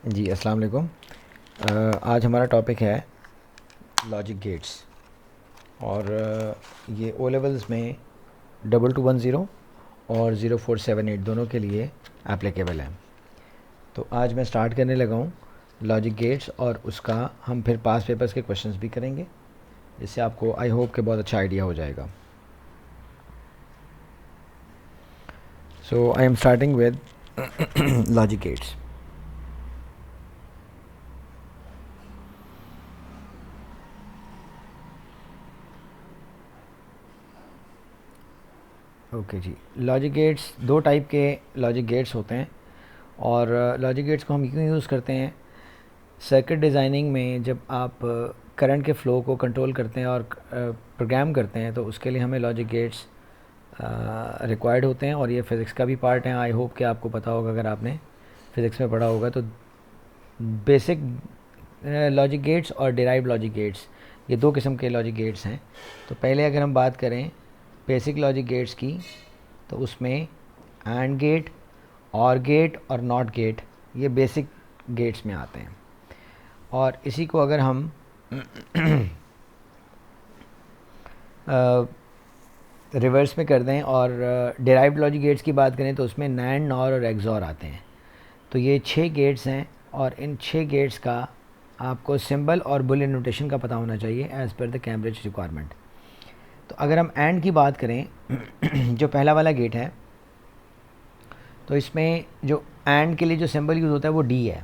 जी अस्सलाम वालेकुम। आज हमारा टॉपिक है लॉजिक गेट्स और ये ओ लेवल्स में 2210 और 0478 दोनों के लिए एप्लीकेबल है। तो आज मैं स्टार्ट करने लगा हूँ लॉजिक गेट्स और उसका हम फिर पास पेपर्स के क्वेश्चंस भी करेंगे, जिससे आपको आई होप कि बहुत अच्छा आइडिया हो जाएगा। So I am starting with logic gates. Okay जी, लॉजिक गेट्स दो टाइप के लॉजिक गेट्स होते हैं और लॉजिक गेट्स को हम क्यों यूज़ करते हैं सर्किट डिज़ाइनिंग में। जब आप करंट के फ़्लो को कंट्रोल करते हैं और प्रोग्राम करते हैं तो उसके लिए हमें लॉजिक गेट्स रिक्वायर्ड होते हैं और ये फ़िज़िक्स का भी पार्ट है। आई होप कि आपको पता होगा, अगर आपने फ़िज़िक्स में पढ़ा होगा तो बेसिक लॉजिक गेट्स और डिराइव्ड लॉजिक गेट्स, ये दो किस्म के लॉजिक गेट्स हैं। तो पहले अगर हम बात करें बेसिक लॉजिक गेट्स की, तो उसमें एंड गेट, और गेट और नॉट गेट, ये बेसिक गेट्स में आते हैं। और इसी को अगर हम रिवर्स में कर दें और डिराइव्ड लॉजिक गेट्स की बात करें तो उसमें नैंड, नॉर और एक्सॉर आते हैं। तो ये 6 गेट्स हैं और इन 6 गेट्स का आपको सिंबल और बुलियन नोटेशन का पता होना चाहिए as per the Cambridge requirement. तो अगर हम एंड की बात करें जो पहला वाला गेट है, तो इसमें जो एंड के लिए जो सिंबल यूज़ होता है वो डी है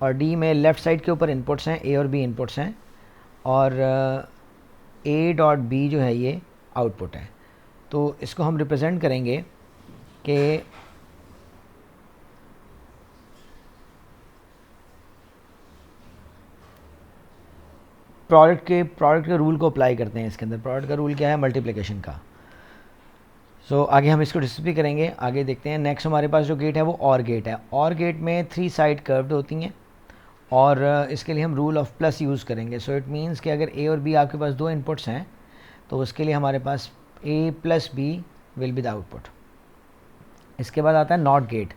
और डी में लेफ़्ट साइड के ऊपर इनपुट्स हैं, ए और बी इनपुट्स हैं और ए डॉट बी जो है ये आउटपुट है। तो इसको हम रिप्रेजेंट करेंगे कि प्रोडक्ट के रूल को अप्लाई करते हैं। इसके अंदर प्रोडक्ट का रूल क्या है, मल्टीप्लिकेशन का। सो आगे हम इसको डिस्कस भी करेंगे, आगे देखते हैं। नेक्स्ट हमारे पास जो गेट है वो और गेट है। और गेट में 3 साइड कर्व्ड होती हैं और इसके लिए हम रूल ऑफ प्लस यूज़ करेंगे। सो इट मीन्स कि अगर ए और बी आपके पास दो इनपुट्स हैं तो उसके लिए हमारे पास A plus B will be the output. इसके बाद आता है नॉट गेट।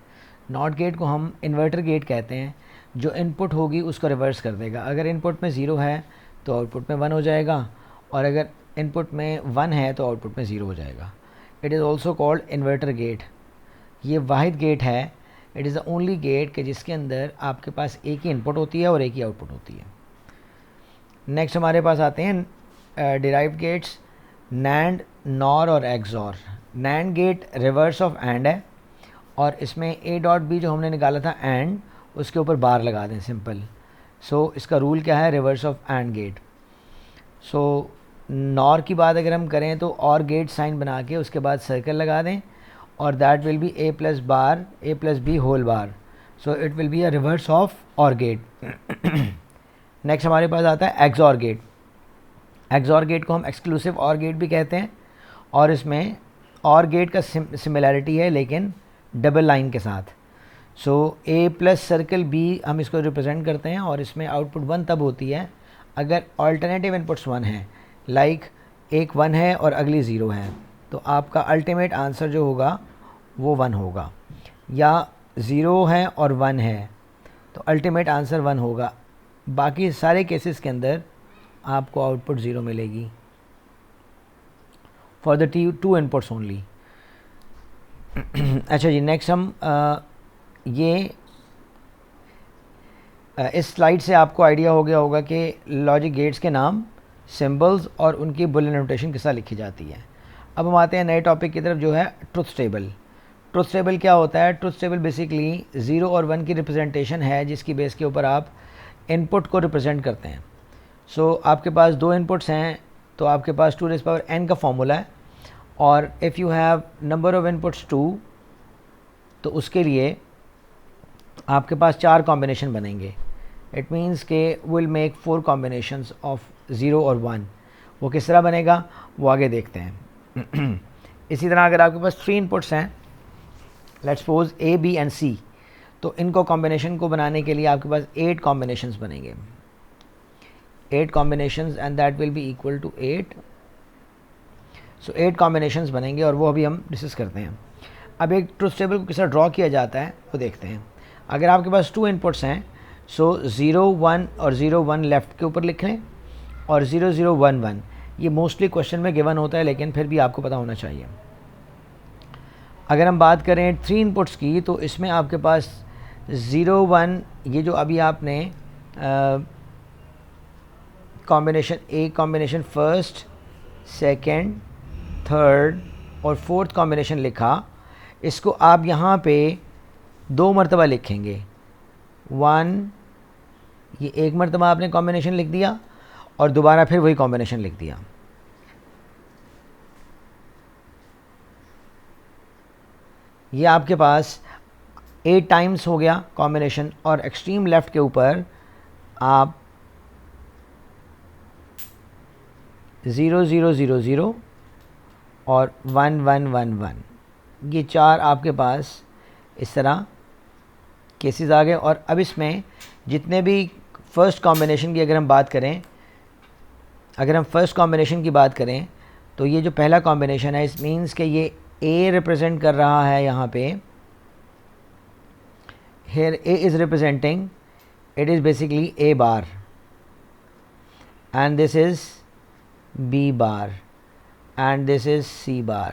नॉट गेट को हम इन्वर्टर गेट कहते हैं। जो इनपुट होगी उसको रिवर्स कर देगा। अगर इनपुट में 0 है तो आउटपुट में 1 हो जाएगा और अगर इनपुट में 1 है तो आउटपुट में 0 हो जाएगा। It is also called inverter gate. ये वाहिद गेट है, it is the only gate कि जिसके अंदर आपके पास एक ही इनपुट होती है और एक ही आउटपुट होती है। नेक्स्ट हमारे पास आते हैं डिराइव्ड गेट्स, नैंड, नॉर और XOR. NAND gate reverse of AND है और इसमें ए डॉट बी जो हमने निकाला था एंड, उसके ऊपर बार लगा दें सिंपल। सो इसका रूल क्या है, reverse of AND gate. So NOR की बात अगर हम करें तो और गेट साइन बना के उसके बाद सर्कल लगा दें और that will be A plus bar A plus B whole bar. So it will be a reverse of OR gate. Next हमारे पास आता है एक्सॉर गेट। एक्सॉर गेट को हम एक्सक्लूसिव और गेट भी कहते हैं और इसमें और गेट का सिमिलैरिटी है लेकिन डबल लाइन के साथ। सो ए प्लस सर्कल बी हम इसको रिप्रेजेंट करते हैं और इसमें आउटपुट 1 तब होती है अगर अल्टरनेटिव इनपुट्स 1 है। लाइक एक 1 है और अगली 0 है तो आपका अल्टीमेट आंसर जो होगा वो 1 होगा, या 0 है और 1 है तो अल्टीमेट आंसर 1 होगा। बाकी सारे केसेस के अंदर आपको आउटपुट 0 मिलेगी for the two inputs only. अच्छा जी, नेक्स्ट हम इस स्लाइड से आपको आइडिया हो गया होगा कि लॉजिक गेट्स के नाम, सिंबल्स और उनकी बुलियन नोटेशन किस तरह लिखी जाती है। अब हम आते हैं नए टॉपिक की तरफ जो है ट्रुथ टेबल। ट्रुथ टेबल क्या होता है? ट्रुथ टेबल बेसिकली 0 और 1 की रिप्रेजेंटेशन है जिसकी बेस के ऊपर आप इनपुट को रिप्रेजेंट करते हैं। सो आपके पास दो इनपुट्स हैं तो आपके पास 2n का फॉर्मूला है और if you have number of inputs 2 तो उसके लिए आपके पास 4 कॉम्बिनेशन बनेंगे। इट मीन्स के विल मेक 4 कॉम्बिनेशंस ऑफ 0 और 1। वो किस तरह बनेगा वो आगे देखते हैं। इसी तरह अगर आपके पास 3 इनपुट्स हैं, let's suppose A B and C, तो इनको कॉम्बिनेशन को बनाने के लिए आपके पास 8 कॉम्बिनेशंस बनेंगे। 8 combinations and that will be equal to 8। So 8 combinations बनेंगे और वो अभी हम डिस्कस करते हैं। अब एक ट्रुथ टेबल को किस तरह ड्रॉ किया जाता है वो देखते हैं। अगर आपके पास 2 इनपुट्स हैं सो 0 1 और 0 1 लेफ़्ट के ऊपर लिख लें और 0 0 1 1 ये मोस्टली क्वेश्चन में गिवन होता है, लेकिन फिर भी आपको पता होना चाहिए। अगर हम बात करें 3 इनपुट्स की, तो इसमें आपके पास 0 1 ये जो अभी आपने combination combination first, second, third और फोर्थ कॉम्बिनेशन लिखा, इसको आप यहाँ पे 2 मरतबा लिखेंगे। 1 ये 1 मरतबा आपने कॉम्बिनेशन लिख दिया और दोबारा फिर वही कॉम्बिनेशन लिख दिया। ये आपके पास 8 टाइम्स हो गया कॉम्बिनेशन, और एक्सट्रीम लेफ़्ट के ऊपर आप 0 0 0 0 और 1 1 1 1 ये 4 आपके पास इस तरह केसेस आ गए। और अब इसमें जितने भी फ़र्स्ट कॉम्बिनेशन की अगर हम बात करें, अगर हम फर्स्ट कॉम्बिनेशन की बात करें, तो ये जो पहला कॉम्बिनेशन है, इस मीन्स कि ये A रिप्रेजेंट कर रहा है यहाँ पे। Here A is representing, it is basically A bar and this is B bar and this is C bar,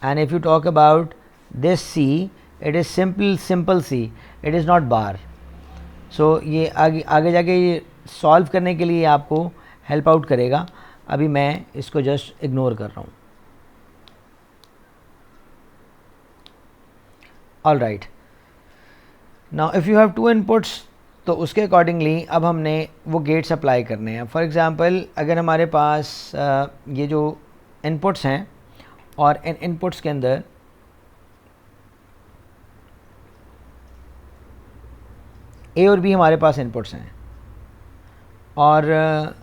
and if you talk about this C, it is simple C, it is not bar. So ये आगे जाके ये solve करने के लिए आपको help out करेगा। अभी मैं इसको जस्ट इग्नोर कर रहा हूँ। All right, now if you have 2 inputs, तो उसके अकॉर्डिंगली अब हमने वो गेट्स अप्लाई करने हैं। फॉर एग्ज़ाम्पल, अगर हमारे पास ये जो इनपुट्स हैं और इन इनपुट्स के अंदर A और B हमारे पास इनपुट्स हैं, और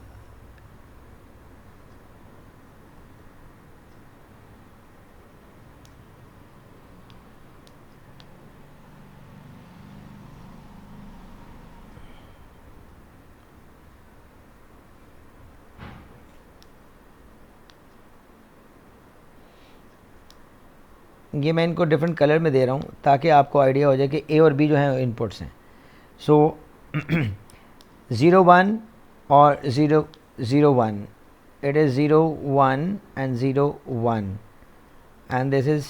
ये मैं इनको डिफरेंट कलर में दे रहा हूँ ताकि आपको आइडिया हो जाए कि A और B जो हैं इनपुट्स हैं। सो 0 1 और 0 0 1, it is 0 1 and 0 1 and this is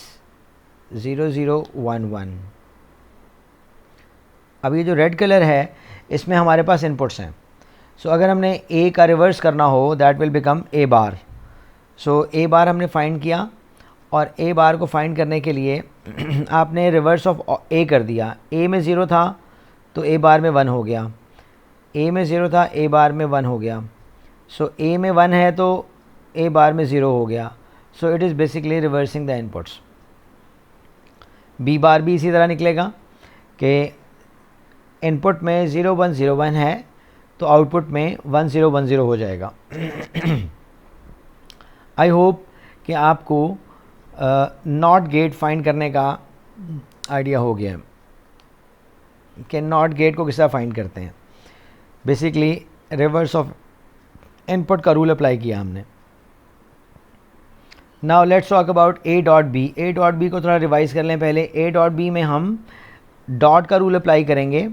0 0 1 1। अब ये जो रेड कलर है, इसमें हमारे पास इनपुट्स हैं। सो अगर हमने A का रिवर्स करना हो, that will become A bar. So A बार हमने फाइंड किया, और A बार को फाइंड करने के लिए आपने रिवर्स ऑफ A कर दिया। A में 0 था तो A बार में 1 हो गया, A में 0 था, A बार में 1 हो गया। सो A में 1 है तो A बार में 0 हो गया। So it is basically reversing the inputs. B बार भी इसी तरह निकलेगा कि इनपुट में 0 1 0 1 है तो आउटपुट में 1 0 1 0 हो जाएगा। आई होप कि आपको नॉट गेट फाइंड करने का आइडिया हो गया कि नॉट गेट को किस तरह फाइंड करते हैं। बेसिकली रिवर्स ऑफ इनपुट का रूल अप्लाई किया हमने। Now let's talk about A dot B। A dot B को थोड़ा रिवाइज कर लें पहले। A डॉट B में हम डॉट का रूल अप्लाई करेंगे।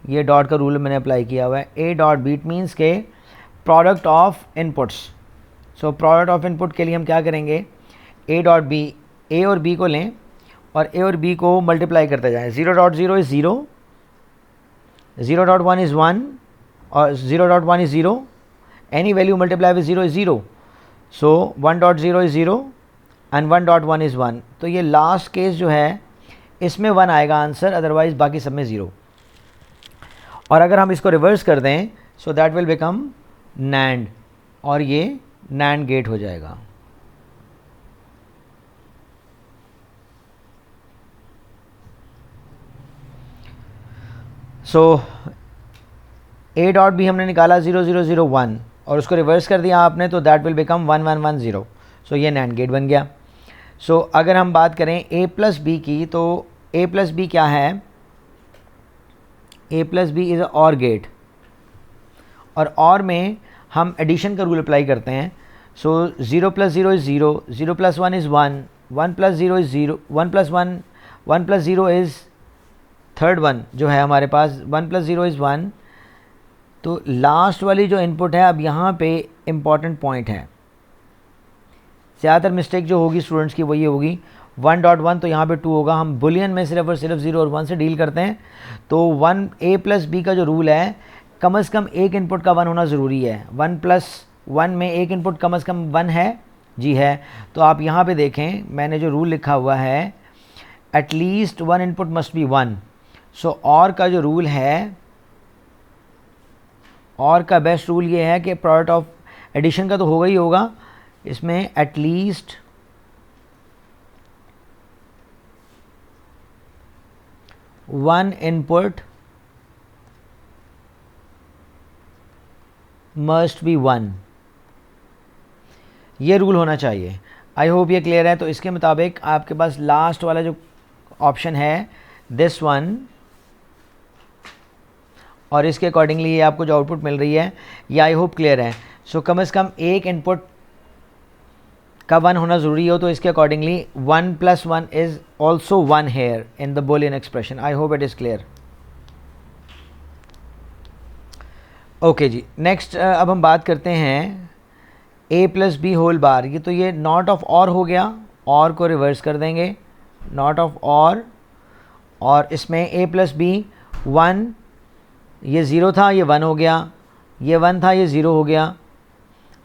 ये डॉट का रूल मैंने अप्लाई किया हुआ है। A डॉट B मीन्स के product of inputs. So product of input के लिए हम क्या करेंगे, A डॉट B, A और B को लें और A और B को मल्टीप्लाई करते जाएं। 0 डॉट 0 इज़ 0, 0 डॉट 1 इज़ 1 और 0 dot 1 is 0। Any value multiply with 0 is 0। So 1 dot 0 is 0 and 1 dot 1 is 1। तो ये लास्ट केस जो है, इसमें 1 आएगा आंसर, अदरवाइज बाकी सब में 0। और अगर हम इसको रिवर्स कर दें, so that will become NAND, और ये NAND गेट हो जाएगा। सो A डॉट B हमने निकाला 0 0 0 1 और उसको रिवर्स कर दिया आपने, तो दैट विल बिकम 1 1 1 0। सो ये NAND गेट बन गया। सो अगर हम बात करें A प्लस B की, तो A प्लस B क्या है, A plus B is a OR gate, और OR में हम एडिशन का रूल अप्लाई करते हैं। सो 0 plus 0 is 0, 0 plus 1 is 1, 1 plus 0 is 0, 1 plus 1 plus 0 is third one जो है हमारे पास 1 + 0 इज़ 1, तो लास्ट वाली जो इनपुट है, अब यहाँ पे इम्पॉर्टेंट पॉइंट है, ज़्यादातर मिस्टेक जो होगी स्टूडेंट्स की वो ये होगी 1.1 तो यहाँ पे 2 होगा। हम बुलियन में सिर्फ और सिर्फ 0 और 1 से डील करते हैं, तो 1 a + b का जो रूल है, कम से कम एक इनपुट का 1 होना ज़रूरी है। 1 + 1 में एक इनपुट कम से कम 1 है, जी है। तो आप यहाँ पे देखें, मैंने जो रूल लिखा हुआ है, एटलीस्ट 1 इनपुट मस्ट बी 1। सो और का जो रूल है, और का बेस्ट रूल ये है कि प्रोडक्ट ऑफ एडिशन का तो होगा ही होगा, इसमें एटलीस्ट 1 इनपुट मस्ट बी 1, ये रूल होना चाहिए। आई होप ये क्लियर है। तो इसके मुताबिक आपके पास लास्ट वाला जो ऑप्शन है दिस वन, और इसके अकॉर्डिंगली ये आपको जो आउटपुट मिल रही है ये आई होप क्लियर है। सो कम से कम एक इनपुट का 1 होना ज़रूरी हो, तो इसके accordingly 1 + 1 is also 1 here in the Boolean expression. I hope it is clear. Okay जी, नेक्स्ट अब हम बात करते हैं a + b होल बार। ये तो ये नॉट ऑफ और हो गया, और को रिवर्स कर देंगे, नॉट ऑफ और इसमें a + b 1, ये 0 था, ये 1 हो गया, ये 1 था, ये 0 हो गया।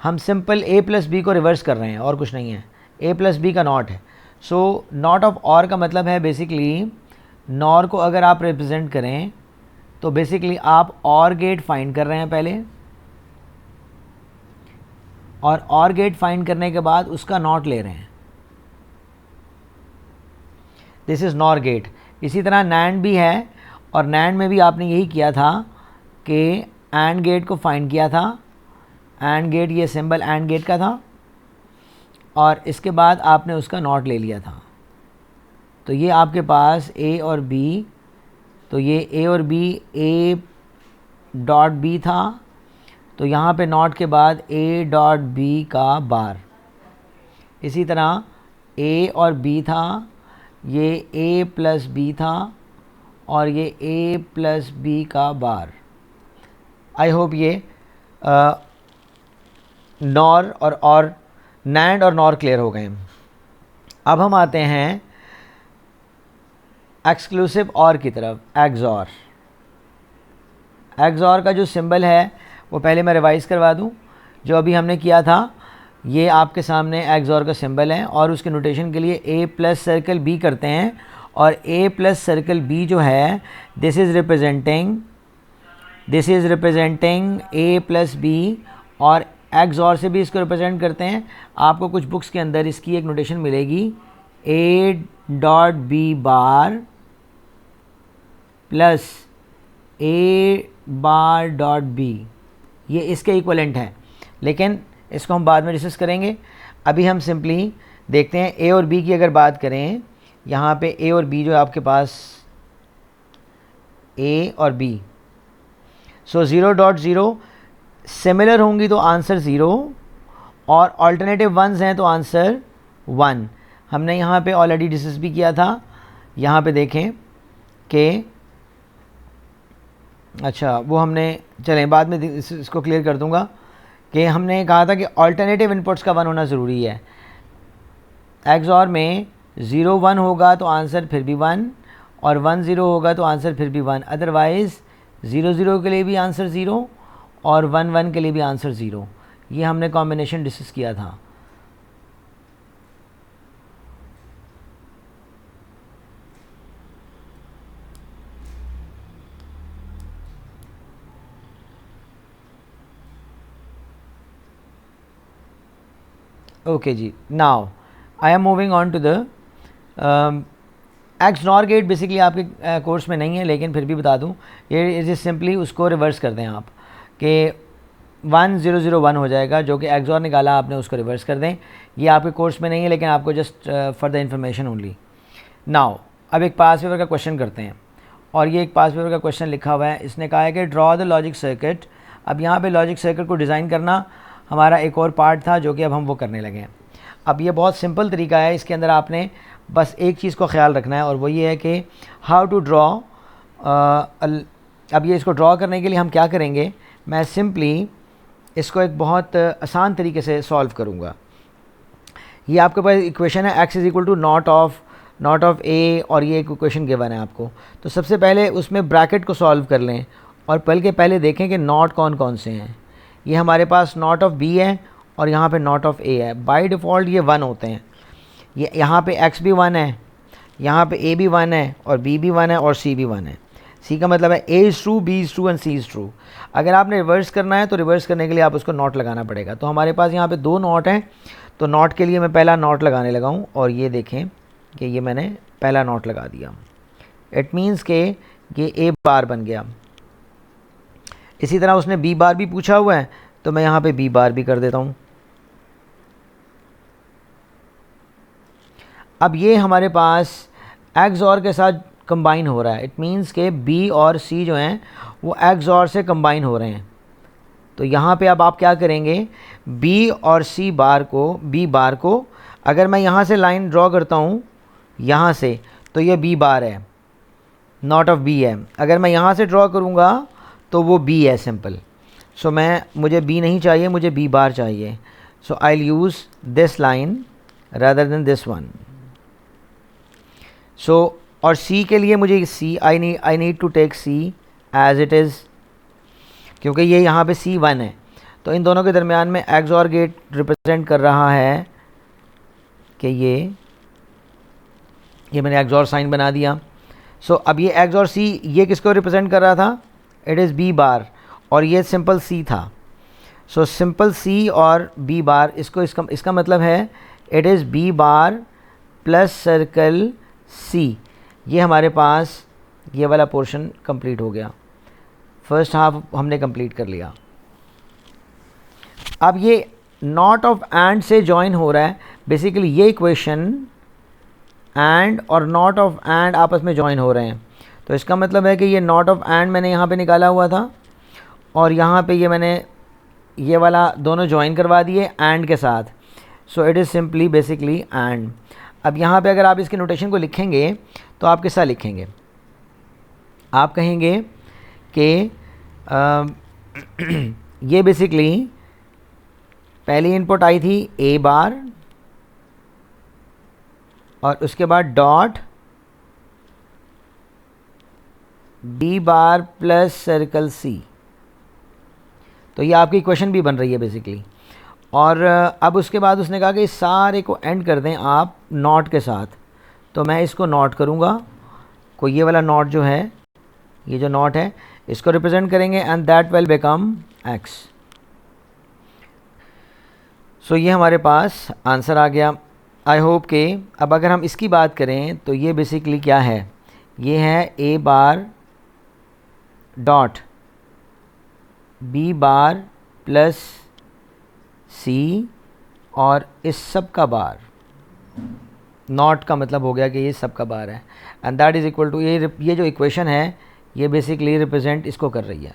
हम सिंपल a + b को रिवर्स कर रहे हैं और कुछ नहीं है, a + b का नॉट है। सो नॉट ऑफ और का मतलब है बेसिकली नॉर को अगर आप रिप्रेजेंट करें तो बेसिकली आप और गेट फाइंड कर रहे हैं पहले, और गेट फाइंड करने के बाद उसका नॉट ले रहे हैं, दिस इज़ नॉर गेट। इसी तरह नैंड भी है, और नैंड में भी आपने यही किया था कि एंड गेट को फाइंड किया था, एंड गेट ये सिंबल एंड गेट का था, और इसके बाद आपने उसका नॉट ले लिया था। तो ये आपके पास a और b, तो ये a और b a.b था, तो यहाँ पे नॉट के बाद a.b का बार। इसी तरह a और b था, ये a + b था, और ये a + b का बार। आई होप ये नॉर और नैंड और नॉर क्लियर हो गए। अब हम आते हैं एक्सक्लूसिव और की तरफ, एक्सॉर। एक्सॉर का जो सिंबल है वो पहले मैं रिवाइज़ करवा दूं, जो अभी हमने किया था, ये आपके सामने एक्सॉर का सिंबल है, और उसके नोटेशन के लिए a + सर्कल b करते हैं, और a + सर्कल b जो है this is representing a + b, और एक्सॉर से भी इसको रिप्रेजेंट करते हैं। आपको कुछ बुक्स के अंदर इसकी एक नोटेशन मिलेगी, a.b बार + a.b, ये इसके इक्वलेंट है, लेकिन इसको हम बाद में डिस्कस करेंगे। अभी हम सिंपली देखते हैं a और b की अगर बात करें, यहाँ पे a और b जो है आपके पास a और b, सो 0.0 सिमिलर होंगी तो आंसर 0, और अल्टरनेटिव वंस हैं तो आंसर 1। हमने यहाँ पे ऑलरेडी डिस्कस भी किया था। यहाँ पे देखें कि अच्छा, वो हमने, चलें बाद में इसको क्लियर कर दूंगा, कि हमने कहा था कि अल्टरनेटिव इनपुट्स का 1 होना ज़रूरी है। एक्सॉर में 0 1 होगा तो आंसर फिर भी 1, और 1 0 होगा तो आंसर फिर भी 1, अदरवाइज़ 0 0 के लिए भी आंसर 0, और 1 1 के लिए भी आंसर 0। ये हमने कॉम्बिनेशन डिस्कस किया था। ओके जी, now I am moving on to the XNOR gate. Basically आपके कोर्स में नहीं है, लेकिन फिर भी बता दूं, ये इज सिंपली उसको रिवर्स कर दें आप, कि 1 0 0 1 हो जाएगा, जो कि एक्सॉर निकाला आपने उसको रिवर्स कर दें। ये आपके कोर्स में नहीं है, लेकिन आपको just for the information only. Now अब एक पास पेपर का क्वेश्चन करते हैं, और ये एक पास पेपर का क्वेश्चन लिखा हुआ है। इसने कहा है कि ड्रॉ द लॉजिक सर्किट। अब यहाँ पे लॉजिक सर्किट को डिज़ाइन करना हमारा एक और पार्ट था, जो कि अब हम वो करने लगे हैं। अब ये बहुत सिंपल तरीका है, इसके अंदर आपने बस एक चीज़ को ख्याल रखना है, और वो ये है कि हाउ टू ड्रॉ अब ये इसको ड्रॉ करने के लिए हम क्या करेंगे, मैं सिंपली इसको एक बहुत आसान तरीके से सॉल्व करूँगा। ये आपके पास इक्वेशन है x is equal to not of a, और ये एक इक्वेशन गिवन है आपको। तो सबसे पहले उसमें ब्रैकेट को सॉल्व कर लें और पहले देखें कि नॉट कौन कौन से हैं। ये हमारे पास नॉट ऑफ b है और यहाँ पे नॉट ऑफ a है। बाय डिफ़ॉल्ट ये 1 होते हैं। ये यहाँ पे x भी 1 है, यहाँ पे a भी 1 है और b भी 1 है और c भी 1 है। c का मतलब है a is true, b is true and c is true. अगर आपने रिवर्स करना है तो रिवर्स करने के लिए आप उसको नॉट लगाना पड़ेगा। तो हमारे पास यहाँ पे 2 नॉट हैं, तो नॉट के लिए मैं पहला नॉट लगाने लगा हूँ और ये देखें कि ये मैंने पहला नॉट लगा दिया। इट मीन्स के ये a बार बन गया। इसी तरह उसने b बार भी पूछा हुआ है, तो मैं यहाँ पे b बार भी कर देता हूँ। अब ये हमारे पास XOR के साथ कंबाइन हो रहा है। इट मीन्स के b और c जो हैं वो XOR से कंबाइन हो रहे हैं। तो यहाँ पे अब आप क्या करेंगे, b और c बार को अगर मैं यहाँ से लाइन ड्रॉ करता हूँ यहाँ से, तो ये b बार है, नॉट ऑफ b है। अगर मैं यहाँ से ड्रॉ करूँगा तो वो b है सिंपल। सो मुझे b नहीं चाहिए, मुझे b बार चाहिए। So I will use this line rather than this one. So और c के लिए मुझे c I need to take c as it is, क्योंकि ये यहाँ पे c1 है। तो इन दोनों के दरमियान में XOR गेट रिप्रेजेंट कर रहा है कि ये मैंने XOR साइन बना दिया। सो अब ये XOR c ये किसको रिप्रेजेंट कर रहा था, इट इज़ b बार, और ये सिंपल c था। सो सिंपल c और b बार, इसका मतलब है it is b bar plus circle c। ये हमारे पास ये वाला पोर्शन कंप्लीट हो गया। फर्स्ट हाफ हमने कंप्लीट कर लिया। अब ये नॉट ऑफ एंड से जॉइन हो रहा है। बेसिकली ये इक्वेशन एंड और नॉट ऑफ एंड आपस में जॉइन हो रहे हैं। तो इसका मतलब है कि ये नॉट ऑफ एंड मैंने यहाँ पे निकाला हुआ था और यहाँ पे ये मैंने ये वाला दोनों जॉइन करवा दिए एंड के साथ। So it is simply basically and. अब यहाँ पे अगर आप इसके नोटेशन को लिखेंगे तो आप किस तरह लिखेंगे, आप कहेंगे कि ये बेसिकली पहली इनपुट आई थी a बार और उसके बाद डॉट b बार प्लस सर्कल c। तो ये आपकी इक्वेशन भी बन रही है बेसिकली। और अब उसके बाद उसने कहा कि इस सारे को एंड कर दें आप नॉट के साथ। तो मैं इसको नॉट करूँगा, को ये वाला नॉट जो है, ये जो नॉट है इसको रिप्रेजेंट करेंगे and that will become x। सो ये हमारे पास आंसर आ गया। आई होप के अब अगर हम इसकी बात करें तो ये बेसिकली क्या है, ये है a bar dot b bar plus c और इस सब का बार। नॉट का मतलब हो गया कि ये सब का बार है and that is equal to ये जो इक्वेशन है ये बेसिकली रिप्रेजेंट इसको कर रही है।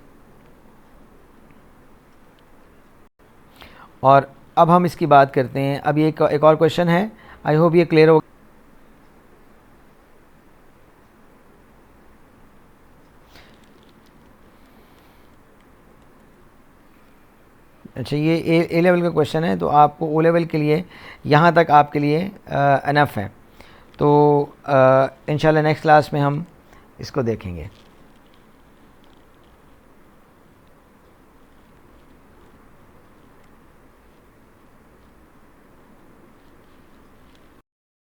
और अब हम इसकी बात करते हैं। अब ये एक और क्वेश्चन है, आई होप ये क्लियर हो। अच्छा, ये ए लेवल का क्वेश्चन है, तो आपको ओ लेवल के लिए यहाँ तक आपके लिए इनफ है। तो इंशाल्लाह नेक्स्ट क्लास में हम इसको देखेंगे।